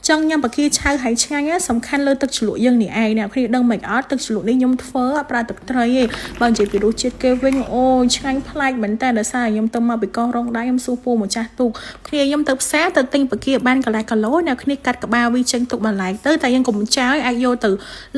ចឹងញ៉ាំបកាឆៅហើយឆ្ងាញ់សំខាន់លើទឹកជ្រលក់យើងនេះឯងអ្នកគ្នាដឹងមិនអត់ទឹកជ្រលក់នេះខ្ញុំធ្វើប្រើទឹកត្រីឯងបើនិយាយពីរសជាតិគេវិញអូយឆ្ងាញ់ប្លែកមែនតើដោយសារខ្ញុំទៅមកពីកោះរងដែរខ្ញុំសួរពូម្ចាស់ទូកគ្នាខ្ញុំទៅផ្សារទៅទិញបកាបានកន្លះគីឡូអ្នកគ្នាកាត់ក្បាលវាចេញទុកបន្លែកទៅតែយើងកុំចោលអាចយកទៅ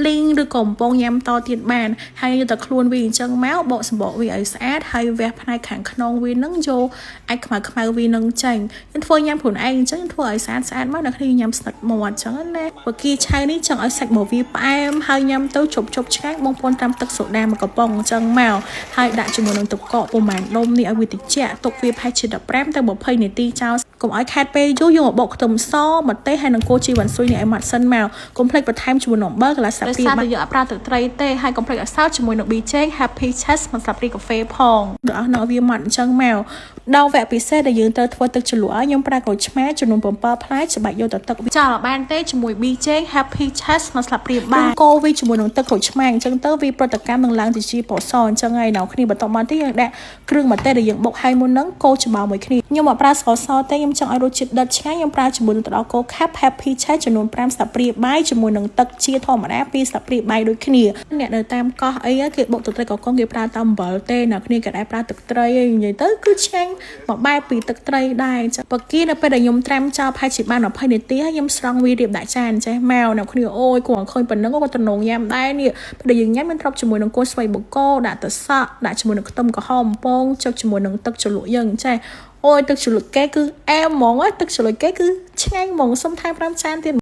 លីងឬក៏កំប៉ុងញ៉ាំតទៀតបានហើយយកតែខ្លួនវាអញ្ចឹងមកបកសម្បកវាឲ្យស្អាតហើយវះផ្នែកខាងក្នុងវានឹងយកអាចខ្មៅវានឹងចេញខ្ញុំធ្វើញ៉ាំខ្លួនឯងអញ្ចឹងធ្វើឲ្យស្អាតមកអ្នកគ្នាញ៉ាំស្និតមាត់អញ្ចឹងណាបកាឆៅនេះចង់ឲ្យសាច់មកវាផ្អែមហើយញ៉ាំទៅជប់ឆ្ងាញ់បងប្អូនតាមទឹកសូដាមួយកំប៉ុងអញ្ចឹងមកហើយដាក់ជាមួយនឹងទឹកកកប្រហែលដុំនេះឲ្យវាត្រជាក់ទុកវាប្រហែលជា15ទៅ20នាទីចោលកុំឲ្យខែតពេលយូរយកមកបុកខ្ទឹមសម្ទេសហើយនឹងគោជីវ៉ាន់ស៊ុយនេះឲ្យម៉ាត់សិនមកកុំភ្លេចបន្ថែមជាមួយនឹងអំបិលកន្លះស្លាបព្រាបាយយកអត់ប្រើទឹកត្រីទេហើយកុំភ្លេចឲ្យសោតជាមួយនឹងប៊ីចេង Happy Chest មួយស្លាបព្រាកាហ្វេផងដល់អស់នៅវាម៉ាត់អញ្ចឹងមកដល់វគ្គពិសេសដែលយើងត្រូវធ្វើទឹកជ្រលក់ឲ្យខ្ញុំប្រើក្រូចឆ្មាចំនួន7ផ្លែច្បាច់យកទៅទឹកចាល់បានទេជាមួយប៊ីចេង Happy Chest មួយស្លាបព្រាបាយកូរវាជាមួយនឹងទឹកក្រូចឆ្មាអញ្ចឹងទៅវាប្រតិកម្មនឹងឡើងទៅជាពណ៌សអញ្ចឹងហើយដល់គ្នាបន្តមកទៀតយើងដាក់គ្រឿងម្ទេសដែលយើងបុកហើយមុនហ្នឹងកូរច្បល់មួយគ្នាខ្ញុំអត់ប្រើស្ករសទេខ្ញុំចង់ឲ្យរសជាតិដិតឆ្ងាញ់ខ្ញុំប្រើជាមួយនឹងទឹកដោះគោ Happy Chest ចំនួន5ស្លាបព្រាបាយជាមួយនឹងទឹកជាធម្មតា2ស្លាបព្រាបាយដូចគ្នាអ្នកនៅតាមកោះអីគេបុកទឹកត្រីកកុងគេប្រើតែអំបិលទេអ្នកគ្នាគេដែរប្រើទឹកត្រីឯងនិយាយទៅគឺឆ្ងាញ់មកបែបពីទឹកត្រីដែរចាបកានៅពេលដែលខ្ញុំត្រាំចោលប្រហែលជាបាន20នាទីហើយខ្ញុំស្រង់វារៀបដាក់ចានចេះមកអ្នកគ្នាអូយគាត់ឃើញប៉ុណ្ណឹងគាត់តំណងញ៉ាំដែរនេះពេលដែលយើងញ៉ាំមានទ្រព្យជាមួយនឹងគល់ស្វ័យបង្គោដាក់ទៅសក់ដាក់ជាមួយនឹងខ្ទឹមក្រហមពងចុកជាមួយនឹងទឹកជ្រលក់យើងចេះអូយទឹកជ្រលក់គេគឺអែមហ្មងទឹកជ្រលក់គេគឺឆ្ងាញ់ហ្មងសុំថែម5ចានទៀត